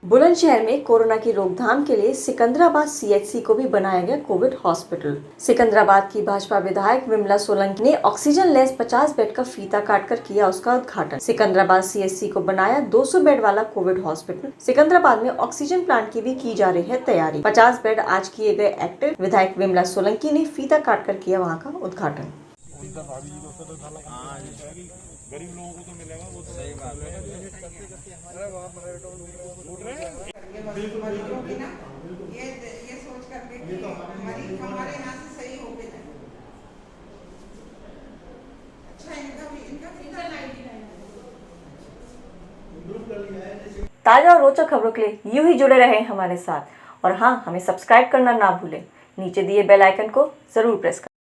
बुलंदशहर में कोरोना की रोकथाम के लिए सिकंदराबाद सीएचसी को भी बनाया गया कोविड हॉस्पिटल। सिकंदराबाद की भाजपा विधायक विमला सोलंकी ने ऑक्सीजन लेस 50 बेड का फीता काटकर किया उसका उद्घाटन। सिकंदराबाद सीएचसी को बनाया 200 बेड वाला कोविड हॉस्पिटल। सिकंदराबाद में ऑक्सीजन प्लांट की भी की जा रही है तैयारी। 50 बेड आज किए गए एक्टिव। विधायक विमला सोलंकी ने फीता काटकर किया वहाँ का उद्घाटन। गरीब लोगों को तो मिलेगा, वो तो सही बात है। मरीजों की ना ये सोच करके कि मरीज हमारे यहाँ से सही हो गए। अच्छा इनका ताजा और रोचक खबरों के लिए यूं ही जुड़े रहें हमारे साथ और हाँ, हमें सब्सक्राइब करना ना भूलें। नीचे दिए बेल आइकन को जरूर प्रेस करें।